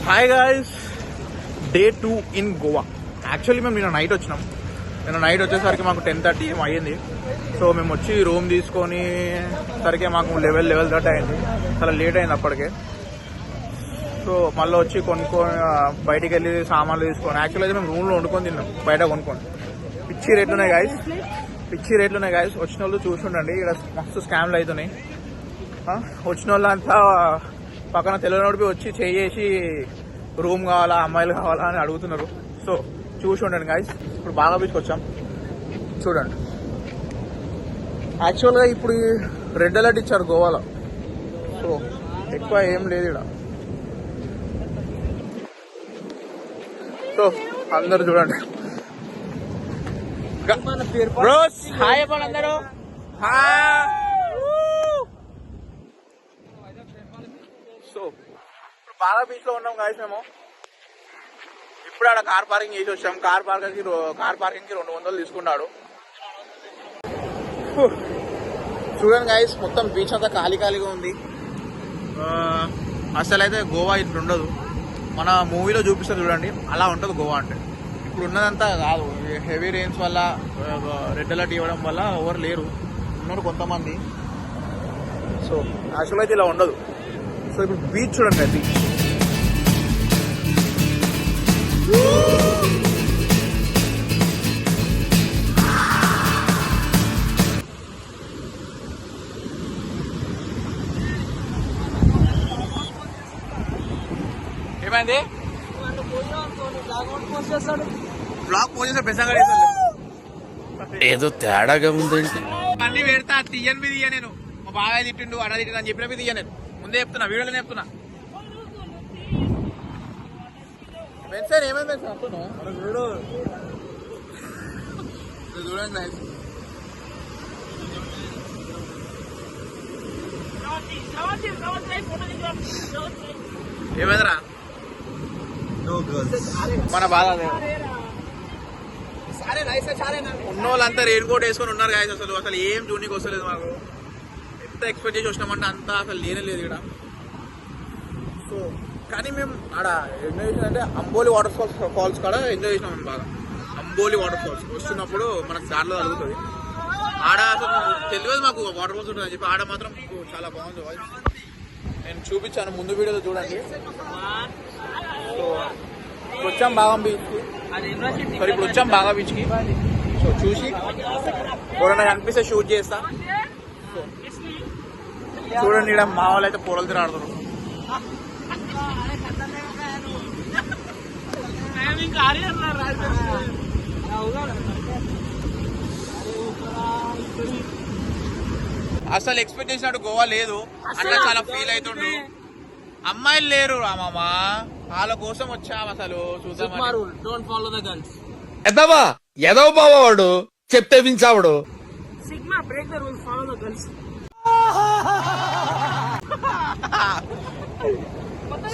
Hi guys, day 2 in Goa. Actually మేము నిన్న night వచ్చినాం. నిన్న నైట్ వచ్చేసరికి మాకు 10:30 ఏం అయ్యింది. సో మేము వచ్చి రూమ్ తీసుకొని సరికే మాకు 11:30 అయింది. చాలా లేట్ అయింది అప్పటికే. సో మళ్ళీ వచ్చి కొనుక్కొని బయటికి వెళ్ళి సామాన్లు తీసుకొని, యాక్చువల్లీ అయితే మేము రూమ్లో వండుకొని తిన్నాం, బయట కొనుక్కొని. పిచ్చి రేట్లు ఉన్నాయి గాయస్. వచ్చిన వాళ్ళు చూసుండండి, ఇక్కడ మస్తు స్కామ్లు అవుతున్నాయి. వచ్చిన వాళ్ళంతా పక్కన తెలియనోడిపి వచ్చి చేసి రూమ్ కావాలా, అమ్మాయిలు కావాలా అని అడుగుతున్నారు. సో చూసి ఉండండి గాయస్. ఇప్పుడు బాగా బీచ్కి వచ్చాం, చూడండి. యాక్చువల్గా ఇప్పుడు రెడ్ అలర్ట్ ఇచ్చారు గోవాలో, సో ఎక్కువ ఏం లేదు ఇక్కడ. సో అందరు చూడండి. బ్రోస్ హాయ్ చెప్పండి అందరూ. సో ఇప్పుడు బాగా బీచ్ లో ఉన్నాం గాయస్. మేము ఇప్పుడు ఆడ కార్ పార్కింగ్ చేసి వచ్చాం. కార్ పార్కింగ్ కి 200 తీసుకున్నాడు. చూడండి గాయస్, మొత్తం బీచ్ అంతా ఖాళీగా ఉంది. అసలు అయితే గోవా ఇట్లా ఉండదు. మన మూవీలో చూపిస్తారు చూడండి, అలా ఉంటుంది గోవా అంటే. ఇప్పుడు ఉన్నదంతా కాదు, హెవీ రెయిన్స్ వల్ల, రెడ్ అలర్ట్ ఇవ్వడం వల్ల ఎవరు లేరు, ఉన్నారు కొంతమంది. సో యాక్చువల్ అయితే ఇలా ఉండదు. సో ఇప్పుడు బీచ్ చూడండి, బీచ్ ఏమైంది? బ్లాగ్ పోస్ట్ చేస్తే బెసంగా ఏదో తేడాగా ఉందండి. అన్ని పెడతా, తీయని మీద తీయ. నేను మా బాగా తిట్టిండు, అన్న తిట్టిండు అని చెప్పిన మీద తీయ. నేను ముందే చెప్తున్నా, వీడియోలోనే చెప్తున్నా. పెన్షన్ ఏమైంది పెన్షన్ అంటున్నావు? చూడండి ఏమైందిరా మన బాధ. ఉన్న వాళ్ళంతా రెయిన్ కోట్ వేసుకొని ఉన్నారు గాయస్. అసలు ఏం జూనికి వస్తలేదు మాకు. ఎంత ఎక్స్పెక్ట్ చేసి వచ్చినామంటే అంతా అసలు లేనే లేదు ఇక్కడ. సో కానీ మేము ఆడ ఎంజాయ్ చేసినంటే అంబోలి వాటర్ ఫాల్స్ కాడ ఎంజాయ్ చేసినాం మేము బాగా. అంబోలి వాటర్ ఫాల్స్ వస్తున్నప్పుడు మనకు దారిలో తగ్గుతుంది. ఆడ అసలు తెలియదు మాకు వాటర్ ఫాల్స్ ఉంటుందని చెప్పి. ఆడ మాత్రం చాలా బాగుంది. నేను చూపించాను ముందు వీడియోలో, చూడండి. సో వచ్చాం బాగా బీచ్కి. ఇప్పుడు వచ్చాం బాగా బీచ్కి. సో చూసి ఎవరైనా కనిపిస్తే షూట్ చేస్తా. చూడండి, ఇక్కడ మా వాళ్ళు అయితే పొరలు తిరాడుతున్నారు. అసలు ఎక్స్పెక్ట్ చేసినట్టు గోవా లేదు. అట్లా చాలా ఫీల్ అవుతుండు. అమ్మాయిలు లేరు రామమ్మా, వాళ్ళ కోసం వచ్చాం. అసలు చూద్దాం. ఎదవా ఎదవ బావాడు చెప్తే వించావుడు.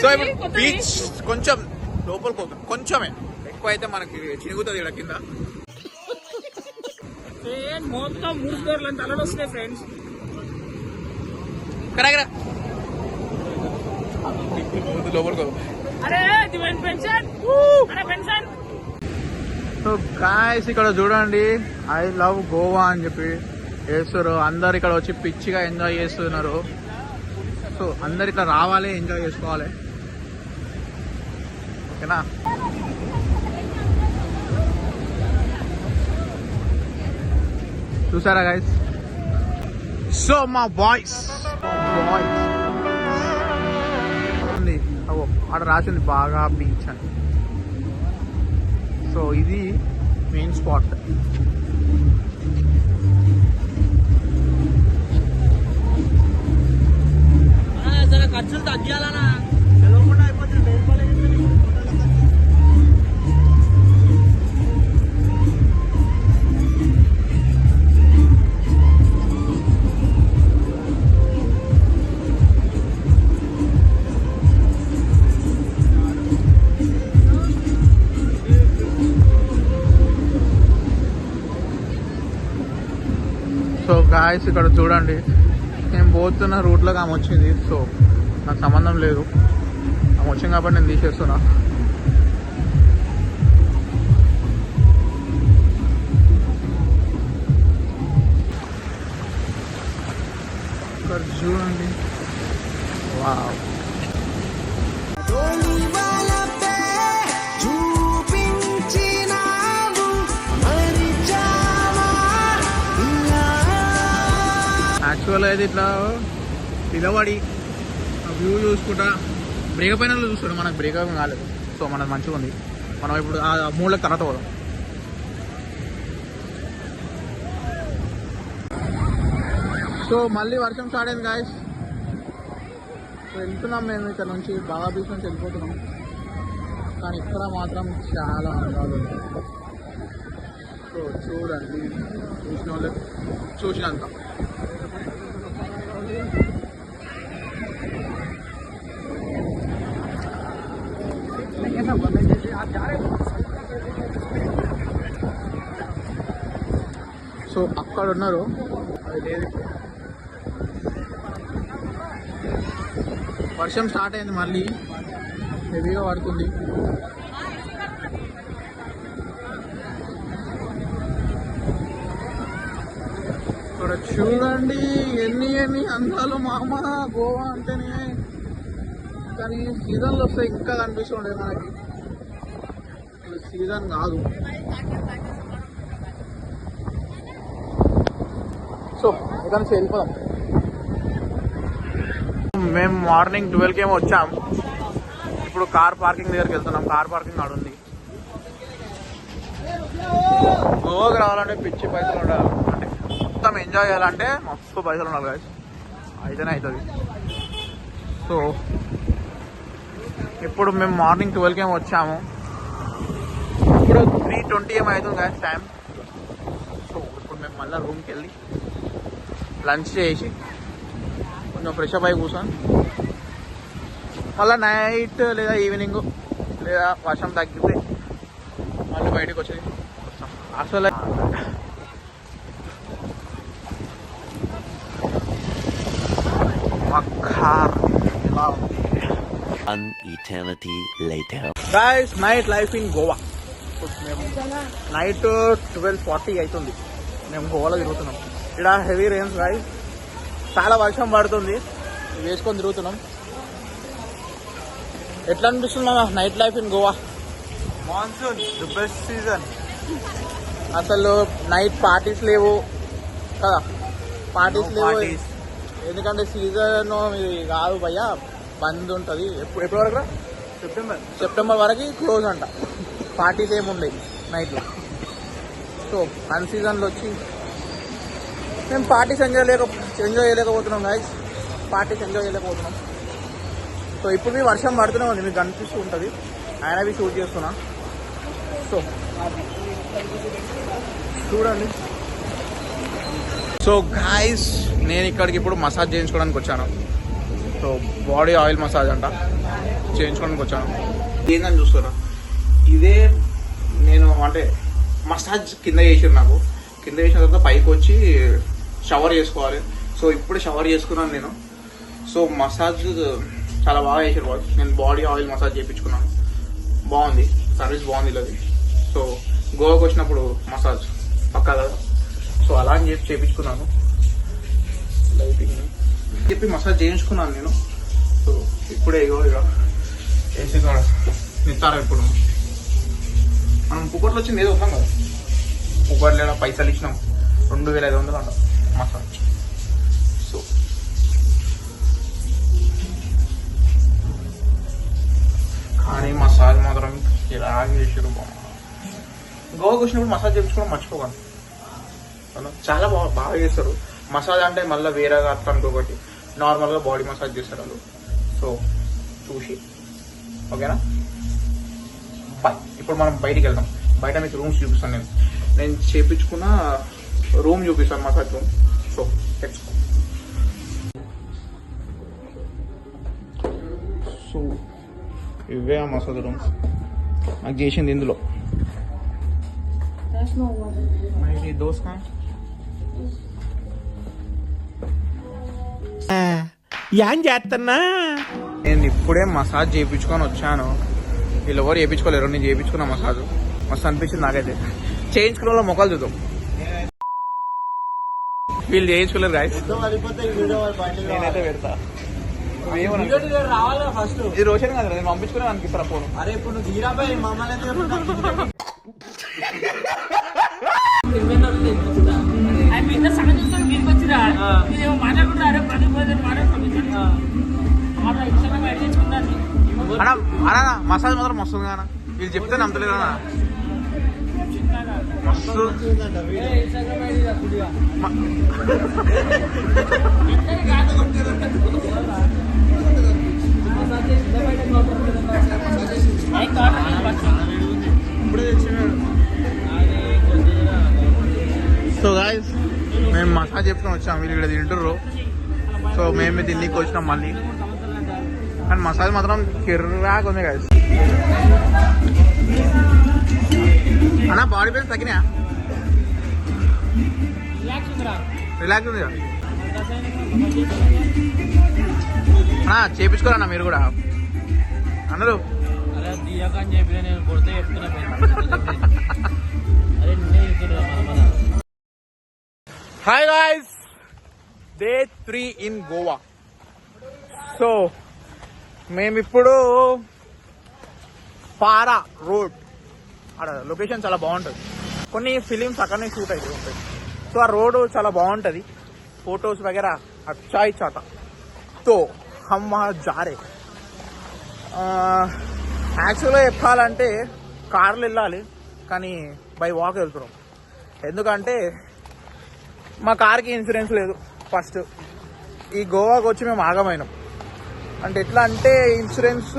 సో ఇప్పుడు బీచ్ కొంచెం లోపలికి పోతాం, కొంచెమే. ఎక్కువ అయితే మనకి చినుగుతుంది ఇక్కడ కింద. మొత్తం 3 ఫ్లోర్లు అంత అలలు వస్తాయి ఫ్రెండ్స్. లోపలికి. సో గాయ్స్, ఇక్కడ చూడండి, ఐ లవ్ గోవా అని చెప్పి చేస్తారు. అందరు ఇక్కడ వచ్చి పిచ్చిగా ఎంజాయ్ చేస్తున్నారు. సో అందరు ఇక్కడ రావాలి, ఎంజాయ్ చేసుకోవాలి, ఓకేనా? చూసారా గైస్? సో మా బాయ్స్ అక్కడ రాసింది బాగా బీచ్ అని. సో ఇది మెయిన్ స్పాట్. ఖర్చులు తగ్గాలనా? సో గాయస్, ఇక్కడ చూడండి, నేను పోతున్న రూట్లోకి ఆమె వచ్చింది, సో నాకు సంబంధం లేదు. ఆమె వచ్చింది కాబట్టి నేను తీసేస్తున్నా. ఇక్కడ చూడండి, వావ్. యాక్చువల్గా అయితే ఇట్లా నిలబడి వ్యూ చూసుకుంటా బ్రేక్ పైన చూస్తాడు, మనకు బ్రేక్ కాలేదు. సో మనకు మంచిగా ఉంది. మనం ఇప్పుడు ఆ మూడులకు తర్వాత పోదాం. సో మళ్ళీ వర్షం స్టార్ట్ అయింది గాయస్. సో వెళ్తున్నాం మేము ఇక్కడ నుంచి, బాగా బీచ్ నుంచి వెళ్ళిపోతున్నాం. కానీ ఇక్కడ మాత్రం చాలా అందాలు ఉంటాయి. సో చూడండి, చూసిన వాళ్ళు చూసినంత. సో అక్కడ ఉన్నారు, అది లేదు. వర్షం స్టార్ట్ అయింది, మళ్ళీ హెవీగా పడుతుంది. ఇక్కడ చూడండి ఎన్ని అందాలు మామ. గోవా అంటేనే, కానీ సీజన్లో వస్తే ఇంకా కనిపిస్తుండే మనకి. సీజన్ కాదు. సో ఇక్కడ నుంచి వెళ్ళిపోదాం. మేము మార్నింగ్ 12కి ఏమో వచ్చాం. ఇప్పుడు కార్ పార్కింగ్ దగ్గరికి వెళ్తున్నాం. కార్ పార్కింగ్ ఆడుంది. గోవాకి రావాలంటే పిచ్చి పైసలు ఉండాలి, అంటే మొత్తం ఎంజాయ్ చేయాలంటే మస్తు పైసలు ఉండాలి కదా, అయితేనే అవుతుంది. సో ఇప్పుడు మేము మార్నింగ్ 12కి ఏమో వచ్చాము. ఇప్పుడు 3:20 ఏమో అవుతుంది కదా టైం. సో ఇప్పుడు మేము మళ్ళీ రూమ్కి వెళ్ళి లంచ్ చేసి కొంచెం ఫ్రెష్ అప్ అయి కూర్చొని మళ్ళీ నైట్ లేదా ఈవినింగ్ లేదా వర్షం తగ్గితే మళ్ళీ బయటకు వచ్చి అసలు మా కార్ ఎలా ఉంది. An eternity later. Guys, night life in Goa. మేము నైట్ 12:40 అవుతుంది. మేము గోవాలో తిరుగుతున్నాం. ఇక్కడ హెవీ రెయిన్స్ గైస్, చాలా వర్షం పడుతుంది. వేసుకొని తిరుగుతున్నాం. ఎట్లా అనిపిస్తుంది night life in Goa? Monsoon the best season. అసలు నైట్ పార్టీస్ లేవు కదా, పార్టీస్ లేవు. ఎందుకంటే సీజన్ ఇది కాదు భయ్యా, బంద్ ఉంటుంది. ఎప్పటి వరకు? సెప్టెంబర్ వరకు క్లోజ్ అంట. పార్టీస్ ఏముండయి నైట్లో. సో అన్ సీజన్లో వచ్చి మేము పార్టీస్ ఎంజాయ్ చేయలేకపోతున్నాం గైస్. పార్టీస్ ఎంజాయ్ చేయలేకపోతున్నాం. సో ఇప్పుడు మీ వర్షం పడుతూనే ఉంది, మీకు కనిపిస్తూ ఉంటుంది. ఆయనవి షూట్ చేస్తున్నా. సో చూడండి. సో గైస్, నేను ఇక్కడికి ఇప్పుడు మసాజ్ చేయించుకోవడానికి వచ్చాను. సో బాడీ ఆయిల్ మసాజ్ అంట, చేయించుకోవడానికి వచ్చాను. ఏందని చూస్తారా, ఇదే నేను అంటే మసాజ్ కింద చేసారు నాకు. కింద చేసిన తర్వాత పైకి వచ్చి షవర్ చేసుకోవాలి. సో ఇప్పుడు షవర్ చేసుకున్నాను నేను. సో మసాజ్ చాలా బాగా చేసారు వాళ్ళు. నేను బాడీ ఆయిల్ మసాజ్ చేయించుకున్నాను. బాగుంది, సర్వీస్ బాగుంది అది. సో గోవాకి వచ్చినప్పుడు మసాజ్ పక్కా కదా, సో అలా అని చెప్పి చేయించుకున్నాను. లైటింగ్ చెప్పి మసాజ్ చేయించుకున్నాను నేను. సో ఇప్పుడే ఇక ఏసీ కాడ నిత్తారా. ఇప్పుడు మనం పుకట్లో వచ్చింది ఏదో వస్తాం కదా, పుకట్లో పైసలు ఇచ్చినాం 2,500 అంట మసాజ్. సో కానీ మసాజ్ మాత్రం ఇలా చేసారు. గోవాకి వచ్చినప్పుడు మసాజ్ చేయించుకోవడం మర్చిపోకండి, చాలా బాగా చేస్తారు. మసాజ్ అంటే మళ్ళీ వేరేగా అర్థం అనుకోబట్టి నార్మల్గా బాడీ మసాజ్ చేస్తారు వాళ్ళు. సో చూసి ఓకేనా. బాయ్. ఇప్పుడు మనం బయటికి వెళ్దాం. బయట మీకు రూమ్స్ చూపిస్తాను. నేను చేయించుకున్న రూమ్ చూపిస్తాను, massage room. So let's go. So ఇవే ఆ మసాజ్ రూమ్స్ నాకు చేసింది ఇందులో. దోస్ ఏం చేస్తున్నా నేను ఇప్పుడే మసాజ్ చేయించుకొని వచ్చాను. వీళ్ళు ఎవరు చేయించుకోలేరు, నేను చేయించుకున్నా మసాజ్. మస్తు అనిపించింది నాకైతే. చేయించుకున్న వాళ్ళ మొక్కలు చూద్దాం. వీళ్ళు చేయించుకోలేరు గాయస్. నేనైతే పెడతా. రావాలి ఫస్ట్. ఇది రోషన్ కదా, నేను పంపించుకునే అనిపిస్తారా ఫోన్. అరే ఇప్పుడు నువ్వు తీరాబాయి మమ్మల్ని అన్నా మసాజ్ మాత్రం వస్తుంది కదా, వీళ్ళు చెప్తే నమ్మలేరు అన్న. మస్తు సో గాయస్ మేము మసాజ్ చెప్పుకొని వచ్చాం, వీళ్ళు ఇక్కడ తింటుర్రు. సో మేము తిన్నికి వచ్చినాం మళ్ళీ. కానీ మసాజ్ మాత్రం కిర్రాగా ఉంది గాయస్. అన్నా బాడీ పెయిన్స్ తగ్గినా? రిలాక్స్ ఉంది కదా అన్నా. చేపించుకోరన్నా మీరు కూడా అన్నారు. Hi guys, day 3 in Goa. So మేమిప్పుడు పారా రోడ్, అక్కడ లొకేషన్ చాలా బాగుంటుంది. కొన్ని ఫిలిమ్స్ అక్కడనే షూట్ అయితే ఉంటాయి. సో ఆ రోడ్ చాలా బాగుంటుంది, ఫొటోస్ వగేరా అచ్చా ही चाहता. तो हम वहाँ जा रहे. యాక్చువల్గా చెప్పాలంటే కార్లు వెళ్ళాలి, కానీ బై వాక్ వెళ్తున్నాం. ఎందుకంటే మా కార్కి ఇన్సూరెన్స్ లేదు. ఫస్ట్ ఈ గోవాకి వచ్చి మేము ఆగమైనాం. అంటే ఎట్లా అంటే ఇన్సూరెన్స్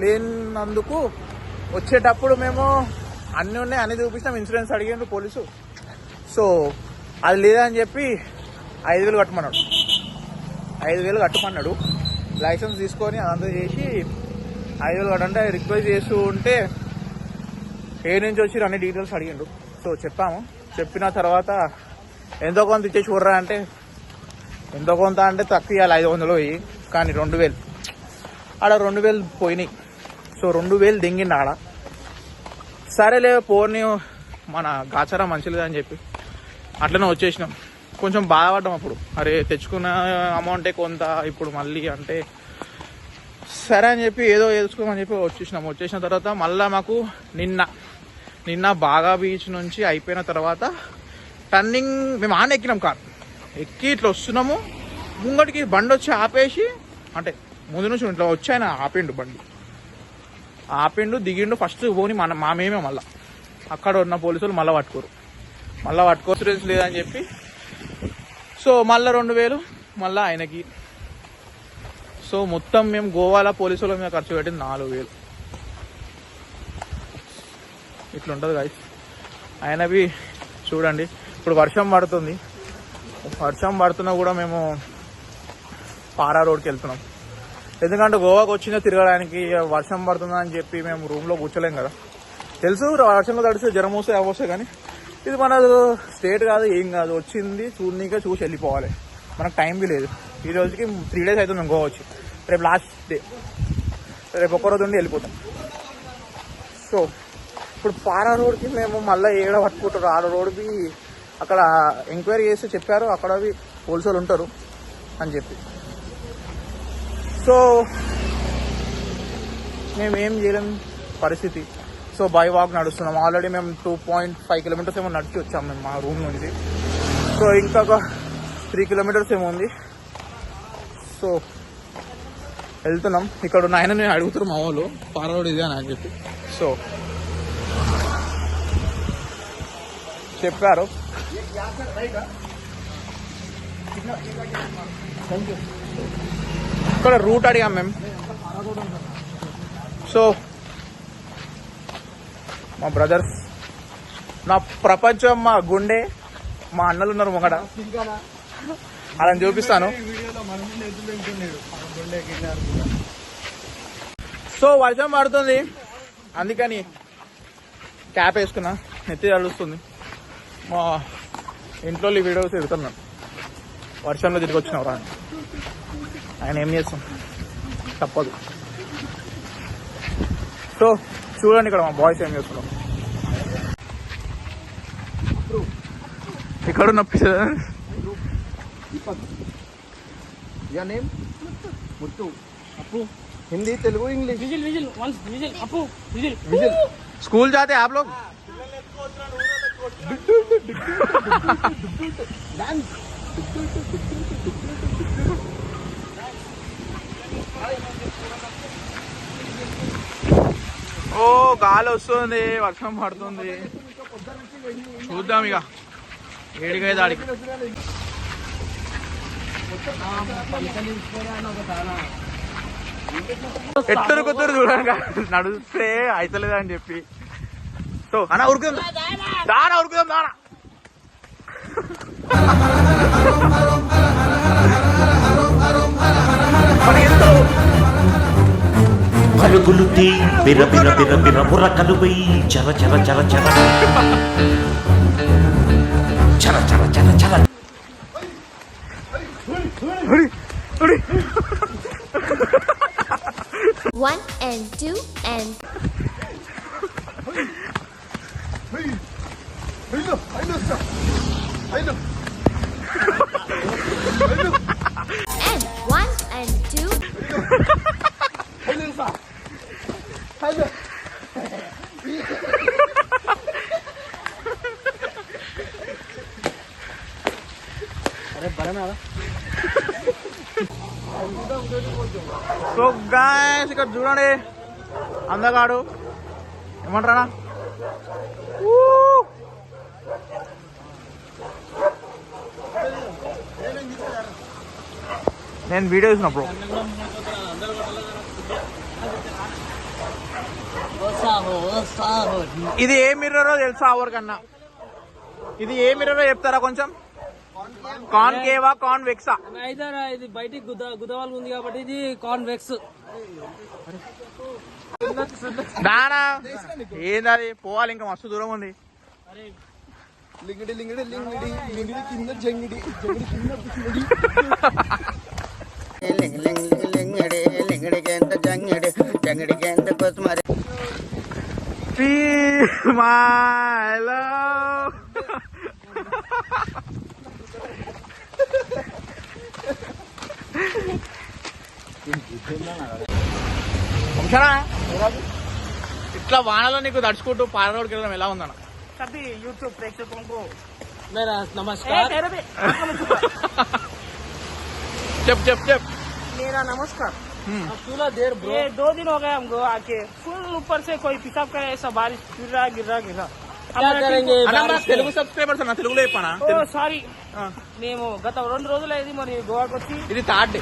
లేనందుకు వచ్చేటప్పుడు మేము అన్నీ ఉన్నాయి, అన్నీ చూపించినాం. ఇన్సూరెన్స్ అడిగిండు పోలీసు. సో అది లేదని చెప్పి 5,000 కట్టమన్నాడు. 5,000 కట్టమన్నాడు. లైసెన్స్ తీసుకొని అదంతా చేసి 5,000 కట్టంటే రిక్వెస్ట్ చేస్తూ ఉంటే ఏ నుంచి వచ్చి అన్ని డీటెయిల్స్ అడిగిండు. సో చెప్పాము. చెప్పిన తర్వాత ఎంతో కొంత ఇచ్చేసి చూడరా అంటే, ఎంతో కొంత అంటే తక్కువ ఇవ్వాలి 500 పోయి, కానీ 2,000 ఆడ 2,000 పోయినాయి. సో 2,000 దింగిండి ఆడ. సరేలే పోనీ మన గాచారా మంచిలేదని చెప్పి అట్లనే వచ్చేసినాం. కొంచెం బాధపడ్డాం అప్పుడు, అరే తెచ్చుకున్న అమౌంటే కొంత ఇప్పుడు మళ్ళీ అంటే సరే అని చెప్పి ఏదో వేసుకోమని చెప్పి వచ్చేసినాం. వచ్చేసిన తర్వాత మళ్ళీ మాకు నిన్న బాగా బీచ్ నుంచి అయిపోయిన తర్వాత టర్నింగ్ మేము ఆన్ ఎక్కినాం. కార్ ఎక్కి ఇట్లా వస్తున్నాము, ముంగడికి బండి వచ్చి ఆపేసి, అంటే ముందు నుంచి ఇట్లా వచ్చి ఆయన ఆపిండు, బండి ఆపిండు, దిగిండు. ఫస్ట్ పోని మా మేమే మళ్ళీ అక్కడ ఉన్న పోలీసులు మళ్ళీ పట్టుకోరు ఇన్సూరెన్స్ లేదని చెప్పి. సో మళ్ళీ 2,000 మళ్ళీ ఆయనకి. సో మొత్తం మేము గోవాలో పోలీసుల మీద ఖర్చు పెట్టింది 4,000. ఇట్లుంటుంది గాయస్. ఆయనవి చూడండి. ఇప్పుడు వర్షం పడుతుంది, వర్షం పడుతున్నా కూడా మేము పారా రోడ్కి వెళ్తున్నాం. ఎందుకంటే గోవాకి వచ్చిందో తిరగడానికి, వర్షం పడుతుందని చెప్పి మేము రూమ్లో కూర్చోలేం కదా. తెలుసు వర్షంలో తడిస్తే జ్వరం వస్తే అవస్తాయి, కానీ ఇది మన స్టేట్ కాదు, ఏం కాదు. వచ్చింది చూడనీకే చూసి వెళ్ళిపోవాలి. మనకు టైం బి లేదు. ఈ రోజుకి 3 days అవుతుంది మేము గోవా వచ్చి. రేపు లాస్ట్ డే, రేపు ఒక్కరోజు ఉండి వెళ్ళిపోతాం. సో ఇప్పుడు పారా రోడ్కి మేము మళ్ళీ ఏడ పట్టుకుంటారు. ఆ రోడ్కి అక్కడ ఎంక్వైరీ చేసి చెప్పారు, అక్కడ పోలీసులు ఉంటారు అని చెప్పి. సో మేమేం చేయలేని పరిస్థితి. సో బై వాక్ నడుస్తున్నాం. ఆల్రెడీ మేము 2.5 kilometers ఏమో నడిచి వచ్చాము మేము మా రూమ్ నుంచి. సో ఇంకొక 3 kilometers ఏమో ఉంది. సో వెళ్తున్నాం. ఇక్కడ ఉన్న ఆయన నేను అడుగుతున్నాం, మా వాళ్ళు పారా రోడ్ ఇదే అని చెప్పి. సో చెప్పారు. ఇక్కడ రూట్ అడిగాం మేము. సో మా బ్రదర్స్, నా ప్రపంచం, మా గుండె, మా అన్నలు ఉన్నారు ముంగడ, అలా చూపిస్తాను. సో వర్షం పడుతుంది, అందుకని క్యాప్ వేసుకున్నా, నెత్తి తడుస్తుంది. మా ఇంట్లో వీడియోస్ ఎడుతున్నాను. వర్షంలో తిరిగి వచ్చినావు రా ఆయన ఏం చేస్తాం, తప్పదు. సో చూడండి ఇక్కడ మా బాయ్స్ ఏం చేస్తున్నాం. ఇక్కడ ఉన్న ముత్తు అప్పు హిందీ తెలుగు ఇంగ్లీష్ विजिल विजिल वंस विजिल अपू विजिल విజిల్ स्कूल जाते हैं आप लोग? ఓ గాలి వస్తుంది, వర్షం పడుతుంది. చూద్దాం ఇక ఏడిగా దాడికి. ఎట్టరు కొత్తరు చూడండి, నడుస్తే అయితలేదని చెప్పి. సో అన్న ఉరుకుదాం, దానా ఉరుకుదాం, దానా. పరుగులు తీ బిర బిర బిర బిర బుర్రకలు వెయ్యి చర చర చర చర చర చర చర చర. One and two and one and two. So guys ఇక్కడ చూడండి అందగాడు ఏమంటారా. నేను వీడియో చూసినప్పుడు ఇది ఏ మిర్రరో తెలుసా ఎవరికన్నా? ఇది ఏ మిర్రరో చెప్తారా కొంచెం? కాన్కేవా కాన్వెక్సా? ఇదర్ ఇది బయటికి గుదవాల్ ఉంది కాబట్టి ఇది కాన్వెక్స్. దానా ఏందది, పోవాలి ఇంకా మస్తు దూరం ఉంది. లింగిడి లింగిడి లింగిడి లింగిడి కింద జంగిడి జంగిడి కింద పిచ్చిడి లింగిడి లింగిడి ఎంత జంగిడి జంగిడి ఎంత కోసమరి మై లవ్. ఇట్లా వానలో నీకు దడుచుకుంటూ పాలరోడ్కి వెళ్ళడం ఎలా ఉందన్న? सभी यूट्यूब प्रेक्षकों को मेरा नमस्कार. చెప్ చెప్ చెప్. मेरा नमस्कार. चूल्हा देर ब्रो ये 2 दिन हो गए हमको आके, फुल ऊपर से कोई पिसाब करे ऐसा बारिश गिर रहा गिर रहा गिर रहा. क्या करेंगे అన్న మన తెలుగు సబ్స్క్రైబర్స్ అన్న, తెలుగులో చెప్పనా? ఓ సారీ, మేము గత 2 రోజులైంది మరి గోవాకి వచ్చి. ఇది థర్డ్ డే,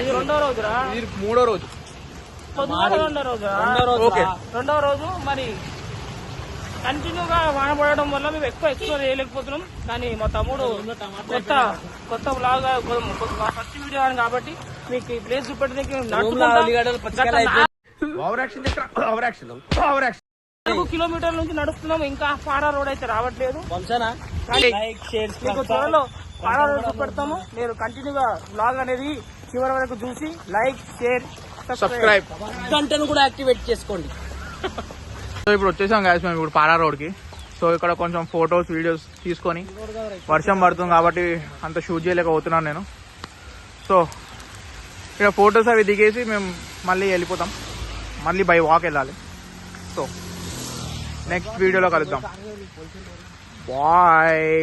ఇది 2వ రోజురా? ఇది 3వ రోజు. పొద్దున 2వ రోజురా? ఓకే 2వ రోజు. మరి కంటిన్యూగా వాన పడడం వల్ల మేము ఎక్కువ ఎక్స్ప్లోర్ చేయలేకపోతున్నాం. కానీ మా తమ్ముడు కొత్త బ్లాగ్ ఫస్ట్ వీడియో అని కాబట్టి మీకు ఈ ప్లేస్ చూపెట్టడానికి 4 కిలోమీటర్ల నుంచి నడుస్తున్నాం. ఇంకా పారా రోడ్ అయితే రావట్లేదు. మీకు త్వరలో పారా రోడ్ చూపెడతాము. మీరు కంటిన్యూగా బ్లాగ్ అనేది చివరి వరకు చూసి లైక్ షేర్ సబ్స్క్రైబ్ గంటను కూడా యాక్టివేట్ చేసుకోండి. సో ఇప్పుడు వచ్చేసాం గాయస్ మేము ఇప్పుడు పారా రోడ్కి. సో ఇక్కడ కొంచెం ఫొటోస్ వీడియోస్ తీసుకొని, వర్షం పడుతుంది కాబట్టి అంత షూట్ చేయలేకపోతున్నాను నేను. సో ఇక్కడ ఫొటోస్ అవి దిగేసి మేము మళ్ళీ వెళ్ళిపోతాం, మళ్ళీ బై వాక్ వెళ్ళాలి. సో నెక్స్ట్ వీడియోలో కలుద్దాం. బాయ్.